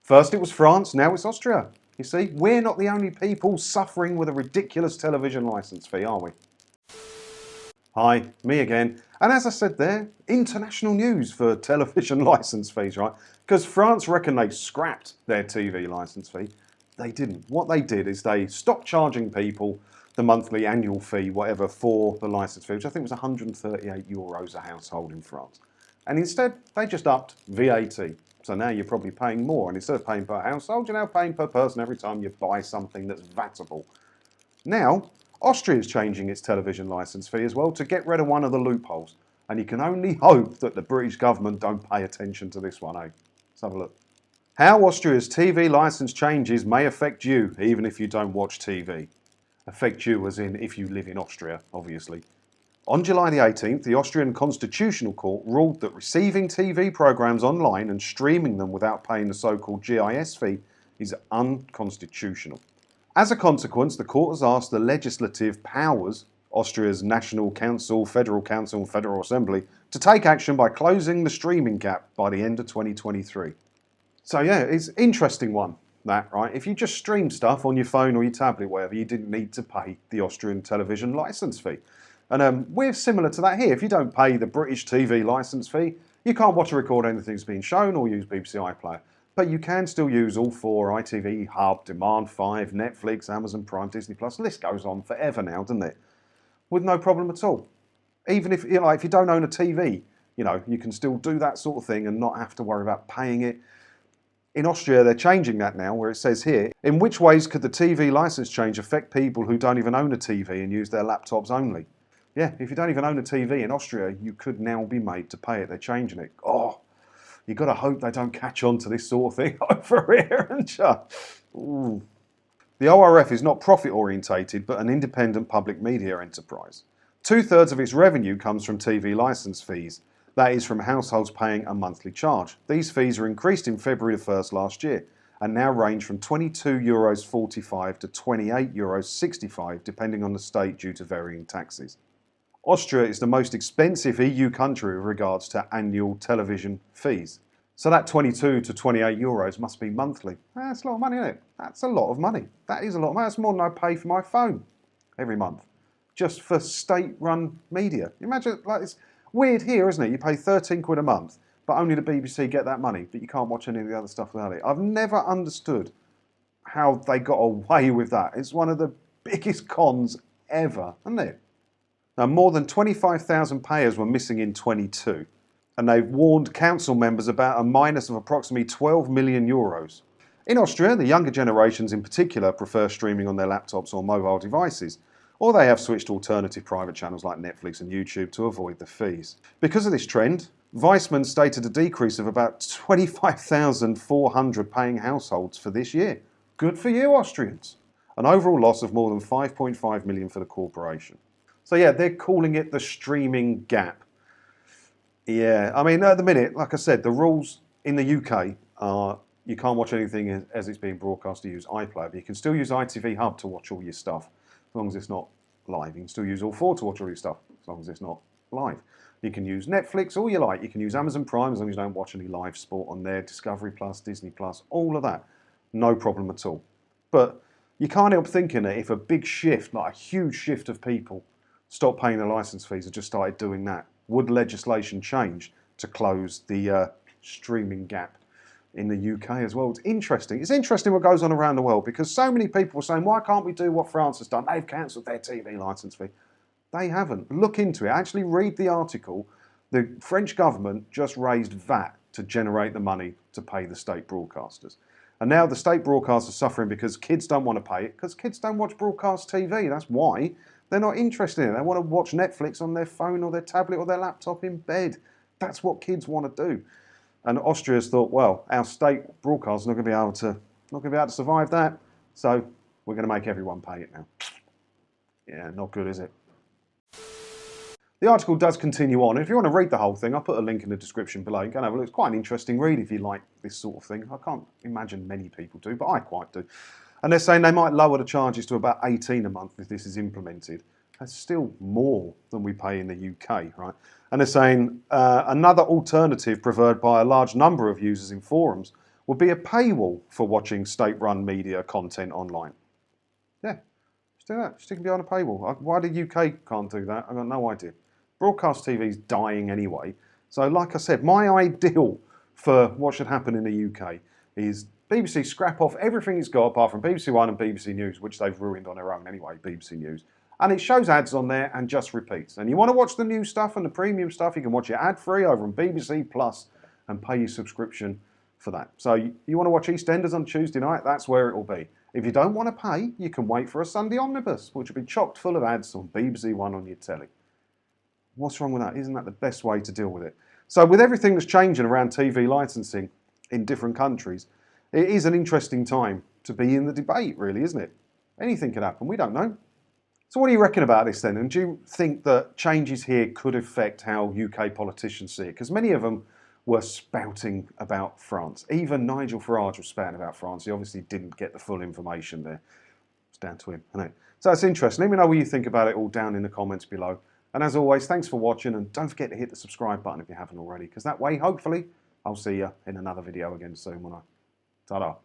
First it was France, now it's Austria. You see, we're not the only people suffering with a ridiculous television licence fee, are we? Hi, me again. And as I said there, international news for television licence fees, right? Because France reckon they scrapped their TV licence fee. They didn't. What they did is they stopped charging people the monthly annual fee, whatever, for the licence fee, which I think was €138 a household in France. And instead, they just upped VAT. So now you're probably paying more. And instead of paying per household, you're now paying per person every time you buy something that's VATable. Now, Austria is changing its television licence fee as well to get rid of one of the loopholes. And you can only hope that the British government don't pay attention to this one, eh? Let's have a look. How Austria's TV licence changes may affect you, even if you don't watch TV. Affect you as in if you live in Austria, obviously. On July the 18th, the Austrian Constitutional Court ruled that receiving TV programmes online and streaming them without paying the so-called GIS fee is unconstitutional. As a consequence, the court has asked the legislative powers, Austria's National Council, Federal Council and Federal Assembly, to take action by closing the streaming gap by the end of 2023. So yeah, it's an interesting one, that, right? If you just stream stuff on your phone or your tablet, whatever, you didn't need to pay the Austrian television licence fee. And we're similar to that here. If you don't pay the British TV licence fee, you can't watch or record anything that's being shown or use BBC iPlayer. But you can still use all four: ITV, Hub, Demand 5, Netflix, Amazon Prime, Disney+. The list goes on forever now, doesn't it? With no problem at all. Even if, if you don't own a TV, you can still do that sort of thing and not have to worry about paying it. In Austria, they're changing that now, where it says here, in which ways could the TV licence change affect people who don't even own a TV and use their laptops only? Yeah, if you don't even own a TV in Austria, you could now be made to pay it. They're changing it. Oh, you've got to hope they don't catch on to this sort of thing over here, haven't you? Ooh. The ORF is not profit orientated, but an independent public media enterprise. 2/3 of its revenue comes from TV licence fees. That is from households paying a monthly charge. These fees were increased in February the 1st last year and now range from €22.45 to €28.65 depending on the state due to varying taxes. Austria is the most expensive EU country with regards to annual television fees. So that 22 to 28 euros must be monthly. That's a lot of money, isn't it? That's a lot of money. That is a lot of money. That's more than I pay for my phone every month. Just for state-run media. Imagine, it's weird here, isn't it? You pay 13 quid a month, but only the BBC get that money, but you can't watch any of the other stuff without it. I've never understood how they got away with that. It's one of the biggest cons ever, isn't it? Now, more than 25,000 payers were missing in 22, and they've warned council members about a minus of approximately €12 million. In Austria, the younger generations in particular prefer streaming on their laptops or mobile devices, or they have switched to alternative private channels like Netflix and YouTube to avoid the fees. Because of this trend, Weissman stated a decrease of about 25,400 paying households for this year. Good for you, Austrians. An overall loss of more than 5.5 million for the corporation. So yeah, they're calling it the streaming gap. Yeah, I mean, at the minute, like I said, the rules in the UK are you can't watch anything as it's being broadcast to use iPlayer, but you can still use ITV Hub to watch all your stuff, as long as it's not live. You can still use all four to watch all your stuff, as long as it's not live. You can use Netflix, all you like. You can use Amazon Prime, as long as you don't watch any live sport on there, Discovery Plus, Disney Plus, all of that. No problem at all. But you can't help thinking that if a big shift, like a huge shift of people, stopped paying their licence fees and just started doing that, would legislation change to close the streaming gap in the UK as well? It's interesting. It's interesting what goes on around the world, because so many people are saying, why can't we do what France has done? They've cancelled their TV licence fee. They haven't. Look into it. Actually read the article. The French government just raised VAT to generate the money to pay the state broadcasters. And now the state broadcasters are suffering because kids don't want to pay it, because kids don't watch broadcast TV. That's why. They're not interested in it. They want to watch Netflix on their phone or their tablet or their laptop in bed. That's what kids want to do. And Austria's thought, well, our state broadcasters are not going to be able to survive that, so we're going to make everyone pay it now. Yeah, not good, is it? The article does continue on. If you want to read the whole thing, I'll put a link in the description below. You can have a look. It's quite an interesting read if you like this sort of thing. I can't imagine many people do, but I quite do. And they're saying they might lower the charges to about 18 a month if this is implemented. That's still more than we pay in the UK, right? And they're saying another alternative preferred by a large number of users in forums would be a paywall for watching state-run media content online. Yeah, just do that. Stick it behind a paywall. Why the UK can't do that, I've got no idea. Broadcast TV's dying anyway. So like I said, my ideal for what should happen in the UK is BBC scrap off everything it's got apart from BBC One and BBC News, which they've ruined on their own anyway, BBC News. And it shows ads on there and just repeats. And you want to watch the new stuff and the premium stuff, you can watch it ad-free over on BBC Plus and pay your subscription for that. So you want to watch EastEnders on Tuesday night, that's where it will be. If you don't want to pay, you can wait for a Sunday Omnibus, which will be chocked full of ads on BBC One on your telly. What's wrong with that? Isn't that the best way to deal with it? So with everything that's changing around TV licensing in different countries, it is an interesting time to be in the debate, really, isn't it? Anything could happen, we don't know. So what do you reckon about this then? And do you think that changes here could affect how UK politicians see it? Because many of them were spouting about France. Even Nigel Farage was spouting about France. He obviously didn't get the full information there. It's down to him, isn't it? So it's interesting. Let me know what you think about it all down in the comments below. And as always, thanks for watching, and don't forget to hit the subscribe button if you haven't already, because that way, hopefully, I'll see you in another video again soon, won't I? Ta-da.